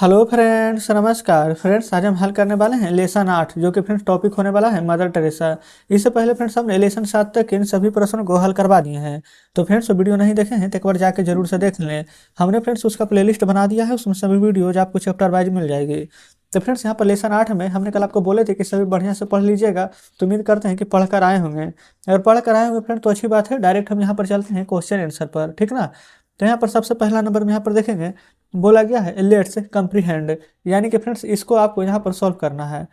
Hello friends, नमस्कार friends. आज हम हल करने वाले हैं लेसन 8, जो कि फ्रेंड्स टॉपिक होने वाला है मदर टेरेसा। इससे पहले फ्रेंड्स हमने लेसन 7 तक इन सभी प्रश्नों को हल करवा दिए हैं। तो फ्रेंड्स वीडियो नहीं देखे हैं तो एक बार जाके जरूर से देख लें। हमने फ्रेंड्स उसका प्लेलिस्ट बना दिया है, उसमें सभी वीडियोज आपको चैप्टर वाइज मिल जाएगी। तो फ्रेंड्स यहाँ पर लेसन 8 में हमने कल आपको बोले थे कि सभी बढ़िया से पढ़ लीजिएगा। तो उम्मीद करते हैं कि पढ़ कर आए होंगे। अगर पढ़ कर आए होंगे फ्रेंड तो अच्छी बात है। डायरेक्ट हम यहाँ पर चलते हैं क्वेश्चन आंसर पर, ठीक ना। तो यहाँ पर सबसे पहला नंबर में यहाँ पर देखेंगे बोला गया है लेट्स कंप्रीहेंड, यानी कि फ्रेंड्स इसको आपको यहाँ पर सॉल्व करना है।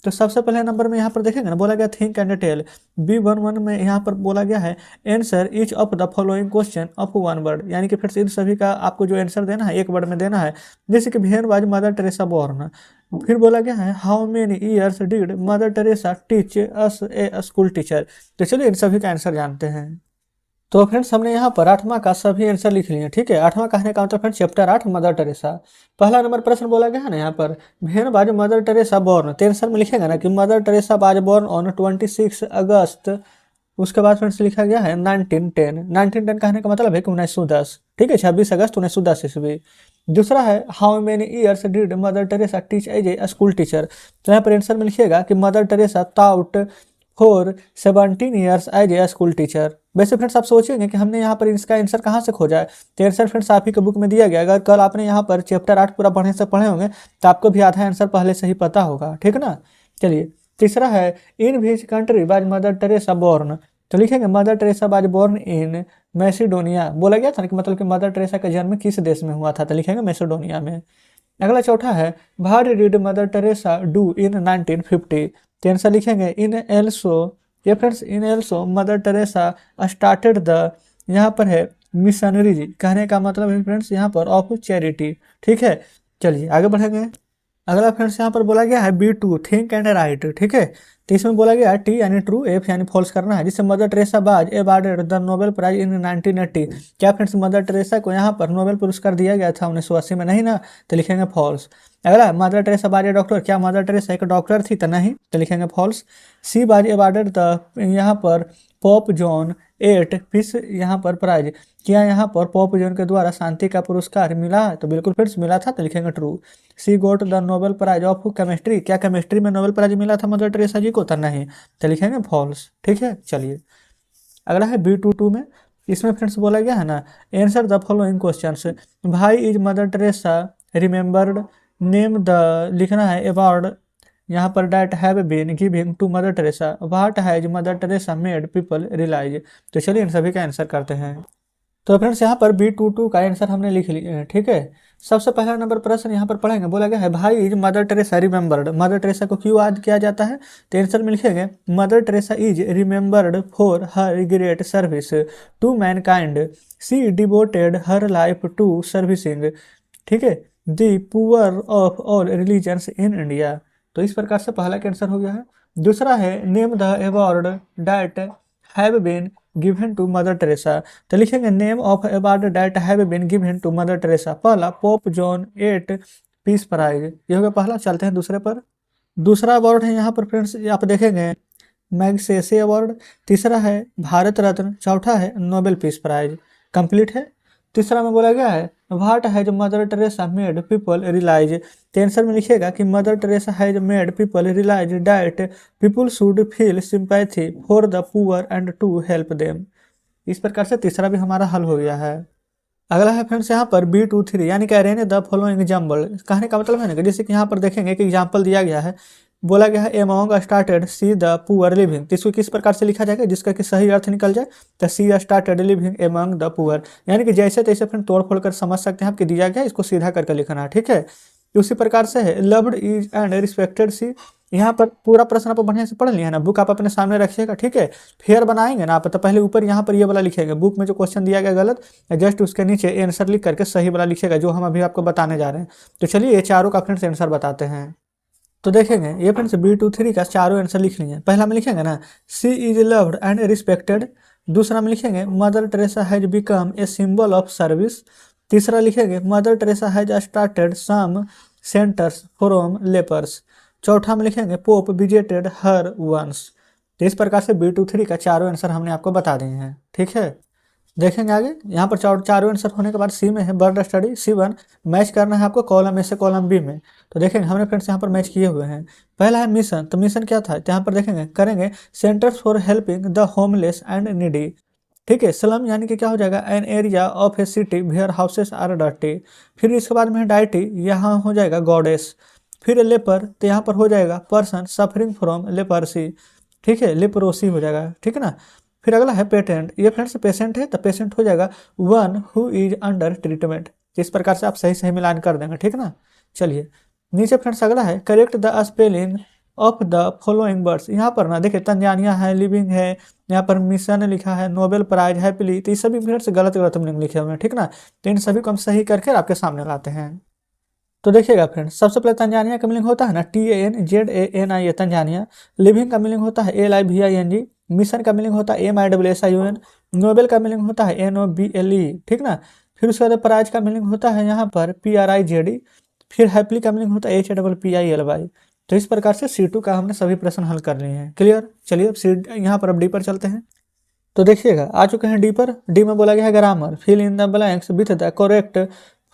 तो सबसे पहले नंबर में यहाँ पर देखेंगे ना, बोला गया थिंक एंड टेल। B11 में यहाँ पर बोला गया है answer each of the following question of one word, यानी कि फ्रेंड्स इन सभी का आपको जो आंसर देना है एक वर्ड में देना है। जैसे कि when was Mother Teresa born. फिर बोला गया है how many years did Mother Teresa teach us a school teacher. तो चलिए इन सभी का आंसर जानते हैं। तो फ्रेंड्स हमने यहाँ पर 8वां का सभी आंसर लिख लिए, ठीक है। 8वां कहने का मतलब फ्रेंड्स चैप्टर 8 मदर टेरेसा। पहला नंबर प्रश्न बोला गया है ना यहाँ पर when was Mother Teresa born. तो आंसर में लिखेगा ना कि Mother Teresa was born on 26 August. उसके बाद फ्रेंड्स लिखा गया है 1910। 1910 कहने का मतलब है कि 1910, ठीक है, 26 अगस्त 1910 ईस्वी। दूसरा है how many years did Mother Teresa teach as a school teacher. तो यहाँ पर आंसर में लिखिएगा कि Mother Teresa taught for 17 years as a school teacher. वैसे फ्रेंड्स आप सोचेंगे कि हमने यहाँ पर इसका आंसर कहाँ से खोजा है। तो आंसर फ्रेंड्स आप ही के बुक में दिया गया। अगर कल आपने यहाँ पर चैप्टर 8 पूरा बढ़िया से पढ़े होंगे तो आपको भी आधा आंसर पहले से ही पता होगा, ठीक ना। चलिए तीसरा है in which country was Mother Teresa born. तो लिखेंगे Mother Teresa was born in Macedonia. बोला गया था ना कि मतलब कि मदर टेरेसा का जन्म किस देश में हुआ था, तो लिखेंगे मैसिडोनिया में। अगला चौथा है what did Mother Teresa do in 1950। तो आंसर लिखेंगे इन एल्सो। ये friends in also mother Teresa started the, यहाँ पर है मिशनरीज, कहने का मतलब है फ्रेंड्स यहाँ पर ऑफ चैरिटी, ठीक है। चलिए आगे बढ़ेंगे। अगला फ्रेंड्स यहाँ पर बोला गया है B2 थिंक एंड राइट, ठीक है। तो इसमें बोला गया है T यानी ट्रू, F यानी फॉल्स करना है। जिससे Mother Teresa was awarded the Nobel prize in 1980। क्या फ्रेंड्स मदर टेरेसा को यहाँ पर नोबेल पुरस्कार दिया गया था 1980 में? नहीं ना, तो लिखेंगे फॉल्स। अगला Mother Teresa was a doctor. क्या मदर टेरेसा एक डॉक्टर थी? तो नहीं, तो लिखेंगे false. She was awarded the, यहाँ पर पोप जॉन 8 पीस यहाँ पर प्राइज। क्या यहाँ पर पोप जॉन के द्वारा शांति का पुरस्कार मिला? तो बिल्कुल फ्रेंड्स मिला था, तो लिखेंगे true. She got the Nobel prize of chemistry. क्या केमिस्ट्री में नोबेल प्राइज मिला था मदर टेरेसा जी को? तो नहीं, तो लिखेंगे फॉल्स, ठीक है। चलिए अगला है B22 में। इसमें फ्रेंड्स बोला गया है ना answer the following questions. Why is Mother Teresa remembered, name the, लिखना है अवार्ड यहाँ पर that have been giving to Mother Teresa, what has Mother Teresa made people realise. तो चलिए इन सभी का आंसर करते हैं। तो फ्रेंड्स यहाँ पर B22 का आंसर हमने लिख लिया है, ठीक है। सबसे पहला नंबर प्रश्न यहाँ पर पढ़ेंगे। बोला गया है भाई is Mother Teresa remembered. Mother Teresa को क्यों याद किया जाता है? तो आंसर में लिखेंगे Mother Teresa is remembered for her great service to mankind, she devoted her life to servicing, ठीक है, the poor of all religions in India. तो इस प्रकार से पहला का आंसर हो गया है। दूसरा है name the award that have been given to Mother Teresa. तो लिखेंगे name of award that have been given to Mother Teresa. पहला पोप जॉन 8 पीस प्राइज, ये हो गया पहला। चलते हैं दूसरे पर। दूसरा अवार्ड है यहाँ पर फ्रेंड्स आप देखेंगे मैग्सेसे अवार्ड। तीसरा है भारत रत्न। चौथा है नोबेल पीस प्राइज। कंप्लीट है। तीसरा में बोला गया है what has Mother Teresa made people realise. तो आंसर में लिखेगा कि Mother Teresa has made people realise that people should feel sympathy for the poor and to help them. इस प्रकार से तीसरा भी हमारा हल हो गया है। अगला है फ्रेंड्स यहाँ पर B23 यानी कि अरेंज द फॉलोइंग एग्जाम्पल। कहने का मतलब है ना कि जैसे कि यहाँ पर देखेंगे कि एग्जाम्पल दिया गया है। बोला गया है among started see the poor leaving. तो इसको किस प्रकार से लिखा जाएगा जिसका कि सही अर्थ निकल जाए? तो she started living among the poor, यानी कि जैसे तैसे फ्रेंड तोड़ फोड़ कर समझ सकते हैं आपके दिया गया, इसको सीधा करके लिखना है, ठीक है। उसी प्रकार से है लव्ड इज एंड रिस्पेक्टेड सी। यहाँ पर पूरा प्रश्न आप बढ़िया से पढ़ लिया है ना, बुक आप अपने सामने रखिएगा, ठीक है। फेयर बनाएंगे ना आप तो पहले ऊपर यहाँ पर ये वाला लिखेंगे, बुक में जो क्वेश्चन दिया गया गलत जस्ट उसके नीचे आंसर लिख करके सही वाला लिखेगा जो हम अभी आपको बताने जा रहे हैं। तो चलिए ये चारों का फ्रेंड्स आंसर बताते हैं। तो देखेंगे ये फ्रेंड्स B23 का चारों आंसर लिख लिए। पहला में लिखेंगे ना she is loved and respected. दूसरा में लिखेंगे Mother Teresa has become a symbol of service. तीसरा लिखेंगे Mother Teresa has started some centres from lepers. चौथा में लिखेंगे पोप विजिटेड हर वंस। तो इस प्रकार से B23 का चारों आंसर हमने आपको बता दिए हैं, ठीक है। देखेंगे आगे यहाँ पर चारों आंसर होने के बाद सी में है बर्ड स्टडी, C1 मैच करना है आपको कॉलम ए से कॉलम बी में। तो देखेंगे हमने फ्रेंड्स यहाँ पर मैच किए हुए हैं। पहला है मिशन, तो मिशन क्या था, तो यहाँ पर देखेंगे करेंगे centres for helping the homeless and needy. ठीक है, स्लम यानी कि क्या हो जाएगा, an area of a city where houses are dirty. फिर इसके बाद में है डाइटी, यहाँ हो जाएगा गॉडेस। फिर लेपर, तो यहाँ पर हो जाएगा पर्सन सफरिंग फ्रॉम लेपर्सी। ठीक है, लेप्रोसी हो जाएगा, ठीक है ना। फिर अगला है पेटेंट, ये फ्रेंड्स पेशेंट है तो पेशेंट हो जाएगा one who is under treatment. इस प्रकार से आप सही सही मिलान कर देंगे, ठीक है ना। चलिए नीचे फ्रेंड्स अगला है correct the spelling of the following words. यहाँ पर ना देखिए तंजानिया है, लिविंग है, यहाँ पर मिशन लिखा है, नोबेल प्राइज, हैप्पीली, तो ये सभी फ्रेंड्स गलत गलत मीनिंग लिखे हुए हैं, ठीक ना। तो इन सभी को हम सही करके आपके सामने लाते हैं। तो देखिएगा फ्रेंड्स, सबसे पहले तंजानिया का मीनिंग होता है ना TANZANIA तंजानिया। लिविंग का मीनिंग होता है LIVING। मिशन का मीनिंग होता है MISSION। नोबेल का मीनिंग होता है NOBLE, ठीक ना। फिर उसके बाद प्राइज का मीनिंग होता है यहाँ पर PRIZD। फिर हैप्पीली का मीनिंग होता है HAPPILY। तो इस प्रकार से C2 का हमने सभी प्रश्न हल कर लिए हैं। क्लियर, चलिए अब यहाँ पर अब डी पर चलते हैं। तो देखिएगा आ चुके हैं डी पर। डी में बोला गया है grammar, fill in the blanks with the correct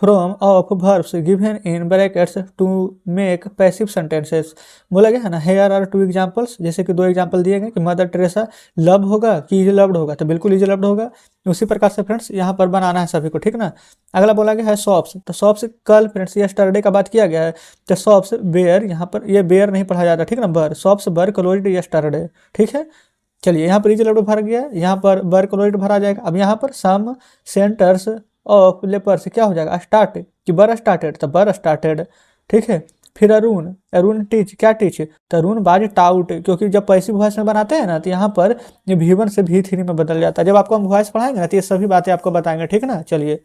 from of verbs given in brackets to make passive sentences. बोला गया है ना हेयर आर टू एग्जांपल्स, जैसे कि दो एग्जांपल दिए गए कि मदर टेरेसा लव होगा कि इज लव्ड होगा, तो बिल्कुल इज लव्ड होगा। उसी प्रकार से फ्रेंड्स यहाँ पर बनाना है सभी को, ठीक ना। अगला बोला गया है शॉप्स, तो शॉप्स कल फ्रेंड्स यस्टरडे का बात किया गया है, तो शॉप्स बेयर, यहाँ पर ये बेयर नहीं पढ़ा जाता, ठीक ना, बर, शॉप्स बर क्लोज्ड यस्टरडे, ठीक है। चलिए यहाँ पर इज लव्ड भर गया, यहाँ पर बर क्लोज्ड भरा जाएगा। अब यहाँ पर सम सेंटर्स ऑफ लेपर्स क्या हो जाएगा, स्टार्ट कि बर स्टार्टेड, तो बर स्टार्टेड, ठीक है। फिर अरुण, अरुण टीच, क्या टीच, तो अरुण बाज टाउट, क्योंकि जब पैसिव वॉइस में बनाते हैं ना तो यहाँ पर ये V1 से V3 में बदल जाता है। जब आपको हम वॉइस पढ़ाएंगे ना तो ये सभी बातें आपको बताएंगे, ठीक ना। चलिए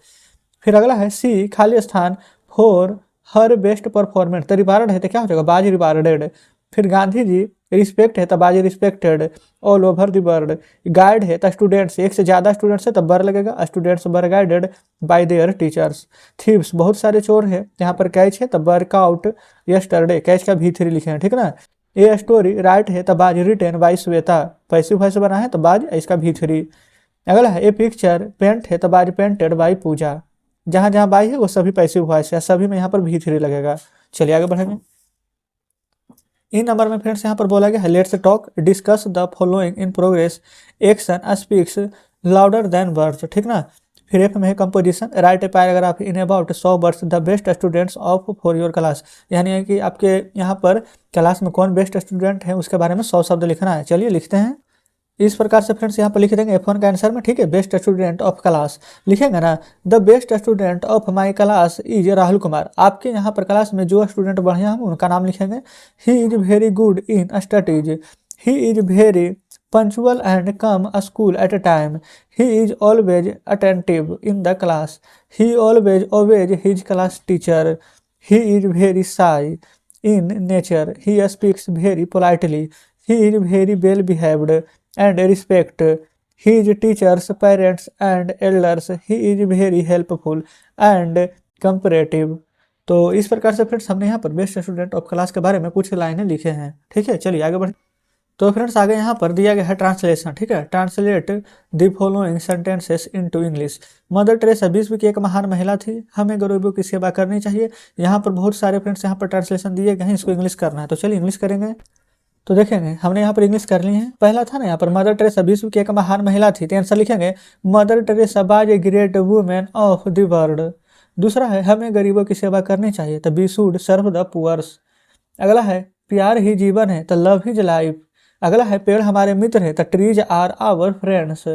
फिर अगला है सी खाली स्थान फॉर हर बेस्ट परफॉर्मेंस, तो रिवार्ड है तो क्या हो जाएगा, बाज रिवार्डेड। फिर गांधी जी रिस्पेक्ट है तो बाज respected all over the world. Guide है तो स्टूडेंट्स, एक से ज़्यादा स्टूडेंट्स है तो बर लगेगा, स्टूडेंट्स बर guided by there teachers. Thieves बहुत सारे चोर है, यहाँ पर कैच है तो वर्कआउट यस्टरडे, कैच का V3 लिखे हैं, ठीक ना। ए स्टोरी राइट है तो बाज written by Shweta, passive voice बना है तो बाज इसका V3। अगला है ए पिक्चर पेंट है तो बाज पेंटेड बाय पूजा, जहाँ जहाँ बाई है वो सभी पैसिव वॉइस है, सभी में यहाँ पर V3 लगेगा। चलिए आगे बढ़ेंगे। इन नंबर में फ्रेंड्स यहाँ पर बोला गया है let's talk discuss the following in progress, action speaks louder than words, ठीक ना। फिर एफ में है composition, right a paragraph in about 100 words the best students of for your class, यानी कि आपके यहाँ पर क्लास में कौन बेस्ट स्टूडेंट है उसके बारे में 100 शब्द लिखना है। चलिए लिखते हैं इस प्रकार से फ्रेंड्स, यहाँ पर लिख देंगे F1 का आंसर में, ठीक है। बेस्ट स्टूडेंट ऑफ क्लास लिखेंगे ना, the best student of my class is Rahul Kumar, आपके यहाँ पर क्लास में जो स्टूडेंट बढ़िया हम उनका नाम लिखेंगे। He is very good in studies, he is very punctual and come school eight A time, he is always attentive in the class, he always obeys his class teacher, he is very shy in nature, he speaks very politely, he is very well behaved and respect his teachers, parents and elders, he is very helpful and cooperative। तो इस प्रकार से friends हमने यहाँ पर best student of class के बारे में कुछ लाइनें लिखे हैं, ठीक है। चलिए आगे बढ़े। तो फ्रेंड्स आगे यहाँ पर दिया गया है ट्रांसलेशन, ठीक है। Translate the following sentences into English. Mother Teresa विश्व की एक महान महिला थी, हमें गरीबों की सेवा करनी चाहिए। यहाँ पर बहुत सारे फ्रेंड्स यहाँ पर ट्रांसलेशन दिए गए हैं, इसको इंग्लिश करना है, तो चलिए इंग्लिश करेंगे। तो देखेंगे हमने यहाँ पर इंग्लिश कर ली है। पहला था ना यहाँ पर मदर टेरेसा विश्व की एक महान महिला थी, तो आंसर लिखेंगे Mother Teresa was a great women of the world. दूसरा है हमें गरीबों की सेवा करनी चाहिए, तो we should serve the poors. अगला है प्यार ही जीवन है, तो लव हिज लाइफ। अगला है पेड़ हमारे मित्र है, तो ट्रीज आर आवर फ्रेंड्स,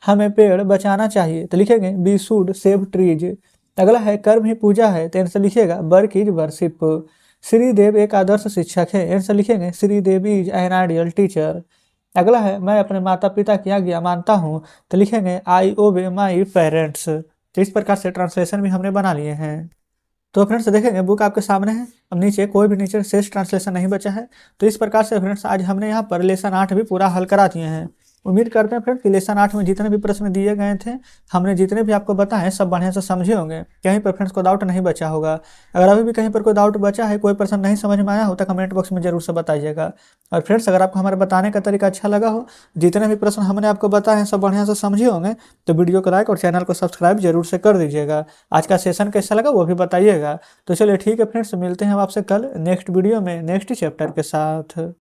हमें पेड़ बचाना चाहिए, तो लिखेंगे वी शुड सेव ट्रीज। अगला है कर्म ही पूजा है, तो आंसर लिखिएगा वर्क इज वर्शिप। श्रीदेव एक आदर्श शिक्षक है, आंसर लिखेंगे Shridev is an ideal teacher. अगला है मैं अपने माता पिता की आज्ञा मानता हूँ, तो लिखेंगे आई ओबे माई पेरेंट्स। तो इस प्रकार से ट्रांसलेशन भी हमने बना लिए हैं। तो फ्रेंड्स देखेंगे बुक आपके सामने है, अब नीचे कोई भी शेष ट्रांसलेशन नहीं बचा है। तो इस प्रकार से फ्रेंड्स आज हमने यहाँ पर लेसन 8 भी पूरा हल करा दिए हैं। उम्मीद करते हैं फ्रेंड्स कि लेसन 8 में जितने भी प्रश्न दिए गए थे, हमने जितने भी आपको बताए सब बढ़िया से समझे होंगे, कहीं पर फ्रेंड्स को डाउट नहीं बचा होगा। अगर अभी भी कहीं पर कोई डाउट बचा है, कोई प्रश्न नहीं समझ में आया हो तो कमेंट बॉक्स में जरूर से बताइएगा। और फ्रेंड्स अगर आपको हमारे बताने का तरीका अच्छा लगा हो, जितने भी प्रश्न हमने आपको बताए हैं सब बढ़िया से समझे होंगे, तो वीडियो को लाइक और चैनल को सब्सक्राइब जरूर से कर दीजिएगा। आज का सेशन कैसा लगा वो भी बताइएगा। तो चलिए ठीक है फ्रेंड्स, मिलते हैं हम आपसे कल नेक्स्ट वीडियो में नेक्स्ट चैप्टर के साथ।